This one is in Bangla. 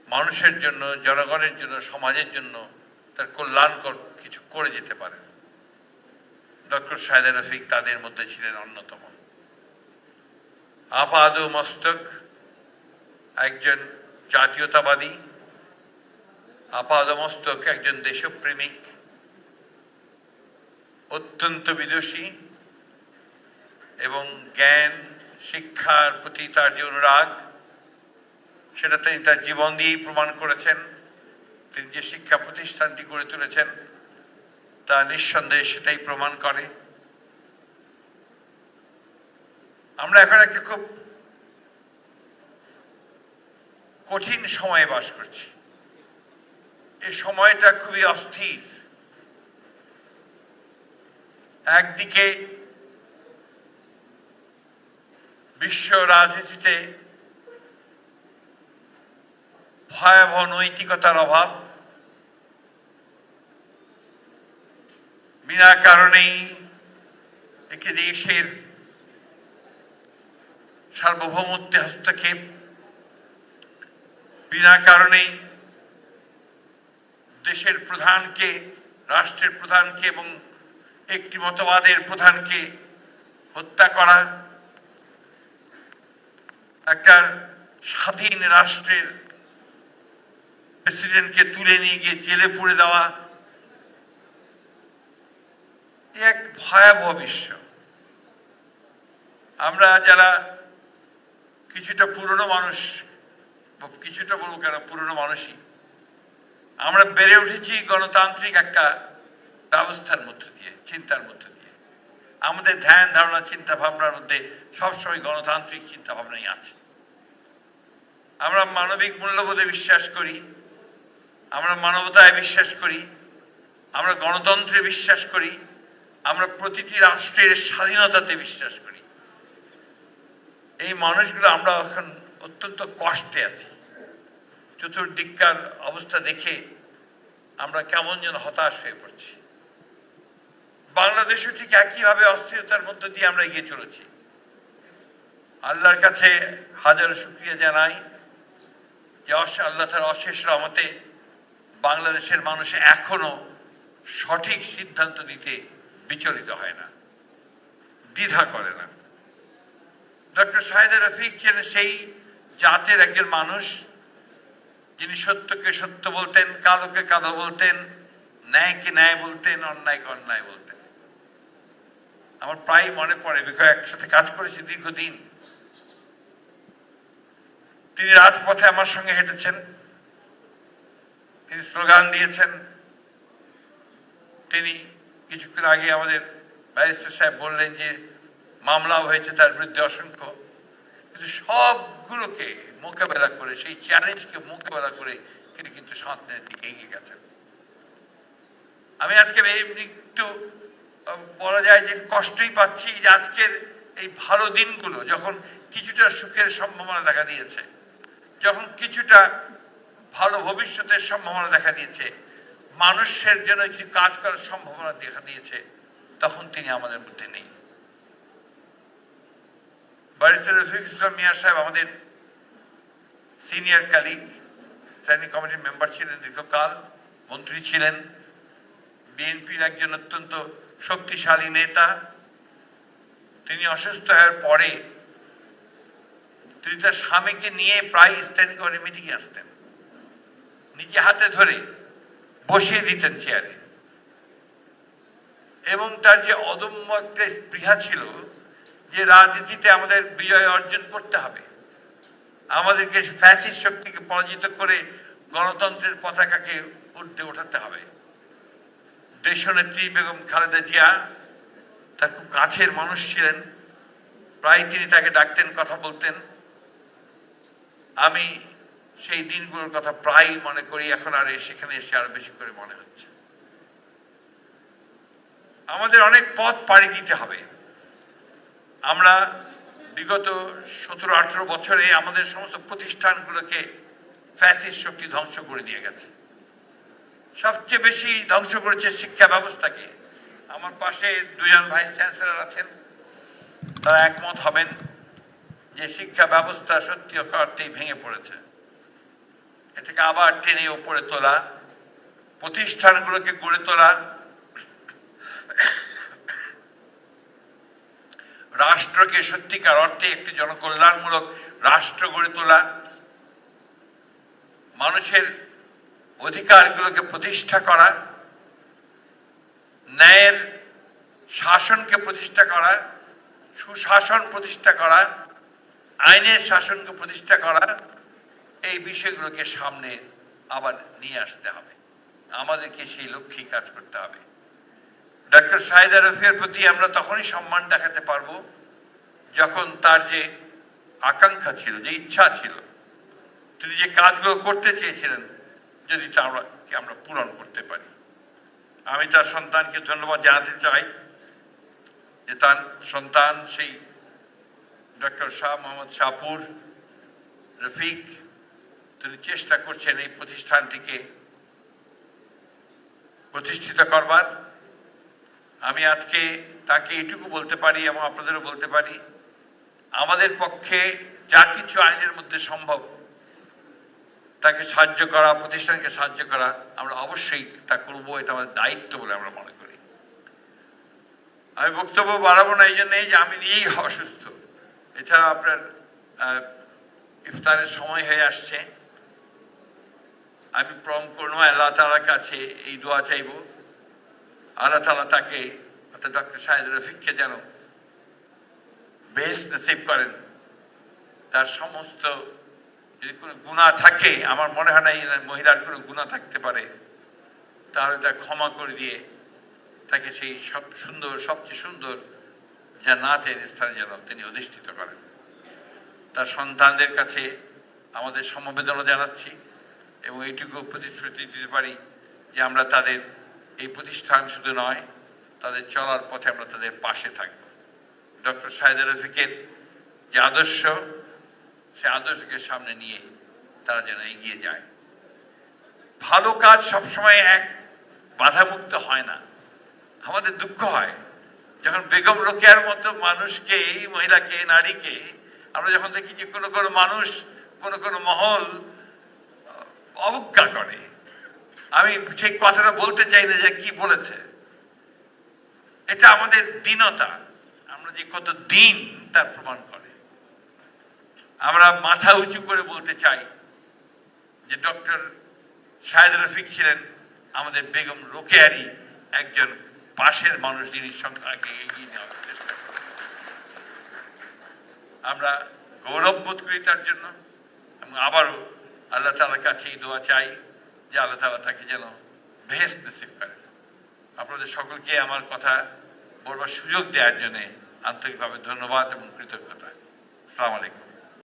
মানুষের জন্য, জনগণের জন্য, সমাজের জন্য তার কল্যাণকর কিছু করে যেতে পারেন। ডক্টর সাইদা রফিক তাদের মধ্যে ছিলেন অন্যতম। আপাদ মস্তক একজন জাতীয়তাবাদী, আপাদমস্তক একজন দেশপ্রেমিক, অত্যন্ত বিদুষী এবং জ্ঞান শিক্ষার প্রতি তার যে অনুরাগ সেটা তিনি তার জীবন দিয়েই প্রমাণ করেছেন। তিনি যে শিক্ষা প্রতিষ্ঠানটি গড়ে তুলেছেন তা নিঃসন্দেহে সেটাই প্রমাণ করে। আমরা এখন একটা খুব কঠিন সময়ে বাস করছি। এই সময়টা খুবই অস্থির। একদিকে বিশ্ব রাজনীতিতে ভয়াবহ নৈতিকতার অভাব, বিনা কারণেই একটি দেশের সার্বভৌমত্বে হস্তক্ষেপ, বিনা কারণেই দেশের প্রধানকে, রাষ্ট্রের প্রধানকে এবং একটি মতবাদের প্রধানকে হত্যা করা, একটা স্বাধীন রাষ্ট্রের প্রেসিডেন্টকে তুলে নিয়ে গিয়ে জেলে পুরে দেওয়া, এক ভয়াবহ বিশ্ব। আমরা যারা কিছুটা পুরনো মানুষ, কিছুটা বলবো কেন, পুরনো মানুষই, আমরা বেড়ে উঠেছি গণতান্ত্রিক একটা ব্যবস্থার মধ্যে দিয়ে, চিন্তার মধ্যে দিয়ে। আমাদের ধ্যান ধারণা চিন্তা ভাবনার মধ্যে সবসময় গণতান্ত্রিক চিন্তা ভাবনাই আছে। আমরা মানবিক মূল্যবোধে বিশ্বাস করি, আমরা মানবতায় বিশ্বাস করি, আমরা গণতন্ত্রে বিশ্বাস করি, আমরা প্রতিটি রাষ্ট্রের স্বাধীনতাতে বিশ্বাস করি। এই মানুষগুলো আমরা এখন অত্যন্ত কষ্টে আছি। চতুর্দিককার অবস্থা দেখে আমরা কেমন যেন হতাশ হয়ে পড়ছি। বাংলাদেশও ঠিক একইভাবে অস্থিরতার মধ্য দিয়ে আমরা এগিয়ে চলেছি। আল্লাহর কাছে হাজারো শুকরিয়া জানাই যে আল্লাহ তার অশেষ রহমতে বাংলাদেশের মানুষ এখনো সঠিক সিদ্ধান্ত দিতে বিচলিত হয় না, দ্বিধা করে না। ডক্টর সাইদা রফিক ছিলেন সেই জাতের একজন মানুষ যিনি সত্যকে সত্য বলতেন, কালোকে কালো বলতেন, ন্যায়কে ন্যায় বলতেন, অন্যায়কে অন্যায় বলতেন। আমার প্রায় মনে পড়ে, বিকজ একসাথে কাজ করেছি দীর্ঘদিন। তিনি রাজপথে আমার সঙ্গে হেঁটেছেন, তিনি স্লোগান দিয়েছেন। তিনি কিছুক্ষণ আগে আমাদের ব্যারিস্টার সাহেব বললেন যে মামলাও হয়েছে তার বিরুদ্ধে অসংখ্য, কিন্তু সবগুলোকে মোকাবেলা করে, সেই চ্যালেঞ্জকে মোকাবেলা করে তিনি কিন্তু সামনের দিকে এগিয়ে গেছেন। আমি আজকে একটু বলা যায় যে কষ্টই পাচ্ছি যে আজকের এই ভালো দিনগুলো যখন কিছুটা সুখের সম্ভাবনা দেখা দিয়েছে, যখন কিছুটা ভালো ভবিষ্যতের সম্ভাবনা দেখা দিয়েছে, মানুষের জন্য কিছু কাজ করার সম্ভাবনা দেখা দিয়েছে, তখন তিনি আমাদের মধ্যে নেই। ব্যারিস্টার রফিক ইসলাম মিয়া সাহেব আমাদের সিনিয়র কালিগ, স্ট্যান্ডিং কমিটির মেম্বার ছিলেন দীর্ঘকাল, মন্ত্রী ছিলেন, বিএনপির একজন অত্যন্ত শক্তিশালী নেতা। তিনি অসুস্থ হওয়ার পরে তিনি তার স্বামীকে নিয়ে প্রায় স্ট্যান্ডিং কমিটি মিটিংয়ে আসতেন, নিজে হাতে ধরে বসিয়ে দিতেন চেয়ারে, এবং তার যে অদম্য একটা স্পৃহা ছিল যে রাজনীতিতে আমাদের বিজয় অর্জন করতে হবে, আমাদেরকে ফ্যাসিস্ট শক্তিকে পরাজিত করে গণতন্ত্রের পতাকাকে ঊর্ধ্বে ওঠাতে হবে। দেশনেত্রী বেগম খালেদা জিয়া তার খুব কাছের মানুষ ছিলেন, প্রায় তিনি তাকে ডাকতেন, কথা বলতেন। আমি সেই দিনগুলোর কথা প্রায় মনে করি, এখন আর সেখানে এসে আরো বেশি করে মনে হচ্ছে। আমাদের অনেক পথ পাড়ি দিতে হবে। আমরা বিগত 17-18 বছরে আমাদের সমস্ত প্রতিষ্ঠানগুলোকে ফ্যাসিস্ট শক্তি ধ্বংস করে দিয়ে গেছে। সবচেয়ে বেশি ধ্বংস করেছে শিক্ষা ব্যবস্থাকে। আমার পাশে দুজন ভাইস চ্যান্সেলর আছেন, তারা একমত হবেন যে শিক্ষা ব্যবস্থা সত্যি অর্থেই ভেঙে পড়েছে। এটাকে আবার টেনে উপরে তোলা, প্রতিষ্ঠানগুলোকে গড়ে তোলা, রাষ্ট্রকে সত্যিকার অর্থে একটি জনকল্যাণমূলক রাষ্ট্র গড়ে তোলা, মানুষের অধিকারগুলোকে প্রতিষ্ঠা করা, ন্যায়ের শাসনকে প্রতিষ্ঠা করা, সুশাসন প্রতিষ্ঠা করা, আইনের শাসনকে প্রতিষ্ঠা করা, এই বিষয়গুলোকে সামনে আবার নিয়ে আসতে হবে। আমাদেরকে সেই লক্ষ্যেই কাজ করতে হবে। ডক্টর সাইদা রফিকের প্রতি আমরা তখনই সম্মান দেখাতে পারবো যখন তার যে আকাঙ্ক্ষা ছিল, যে ইচ্ছা ছিল, তিনি যে কাজগুলো করতে চেয়েছিলেন, যদি তা আমরা পূরণ করতে পারি। আমি তার সন্তানকে ধন্যবাদ জানাতে চাই যে তার সন্তান সেই ডক্টর শাহ মোহাম্মদ শাহপুর রফিক, তিনি চেষ্টা করছেন এই প্রতিষ্ঠানটিকে প্রতিষ্ঠিত করবার। আমি আজকে তাকে এটুকু বলতে পারি এবং আপনাদেরও বলতে পারি, আমাদের পক্ষে যা কিছু আইনের মধ্যে সম্ভব তাকে সাহায্য করা, প্রতিষ্ঠানকে সাহায্য করা, আমরা অবশ্যই তা করবো। এটা আমাদের দায়িত্ব বলে আমরা মনে করি। আমি বক্তব্য বাড়াবো না এই জন্যেই যে আমি নিজেই অসুস্থ। এছাড়া আপনার ইফতারের সময় হয়ে আসছে। আমি পরম করুণাময় আল্লাহ তাআলার কাছে এই দোয়া চাইব, আল্লাহ তাআলা তাকে অর্থাৎ ডক্টর সাইদা রফিককে যেন বেহেশত নসিব করেন। তার সমস্ত যদি কোনো গুনাহ থাকে, আমার মনে হয় না এই মহিলার কোনো গুনাহ থাকতে পারে, তাহলে তা ক্ষমা করে দিয়ে তাকে সেই সবচেয়ে সুন্দর জান্নাতের স্থানে যেন তিনি অধিষ্ঠিত করেন। তার সন্তানদের কাছে আমাদের সমবেদনা জানাচ্ছি এবং এইটুকু প্রতিশ্রুতি দিতে পারি যে আমরা তাদের এই প্রতিষ্ঠান শুধু নয়, তাদের চলার পথে আমরা তাদের পাশে থাকব। ডক্টর সাইদা রফিকের যে আদর্শ, সে আদর্শকে সামনে নিয়ে তারা যেন এগিয়ে যায়। ভালো কাজ সবসময় এক বাধামুক্ত হয় না। আমাদের দুঃখ হয় যখন বেগম রোকেয়ার মতো মানুষকে, মহিলাকে, নারীকে আমরা যখন দেখি যে কোনো মানুষ, কোনো মহল অবজ্ঞা করে। আমি সেই কথাটা বলতে চাই না যে কি বলেছে, এটা আমাদের দীনতা, আমরা যে কত দিন তার প্রমাণ করে। আমরা মাথা উঁচু করে বলতে চাই যে ডক্টর সাইদা রফিক ছিলেন আমাদের বেগম রোকেয়ারই একজন পাশের মানুষ, যিনি সংখ্যাকে এগিয়ে নেওয়ার চেষ্টা করেন। আমরা গৌরব বোধ করি তার জন্য এবং আবারও আল্লাহ তাআলার কাছে এই দোয়া চাই যে আল্লাহ তাআলা তাকে যেন বেহেশত নসিব করেন। আপনাদের সকলকে আমার কথা বলবার সুযোগ দেওয়ার জন্য আন্তরিকভাবে ধন্যবাদ এবং কৃতজ্ঞতা। আসসালামু আলাইকুম।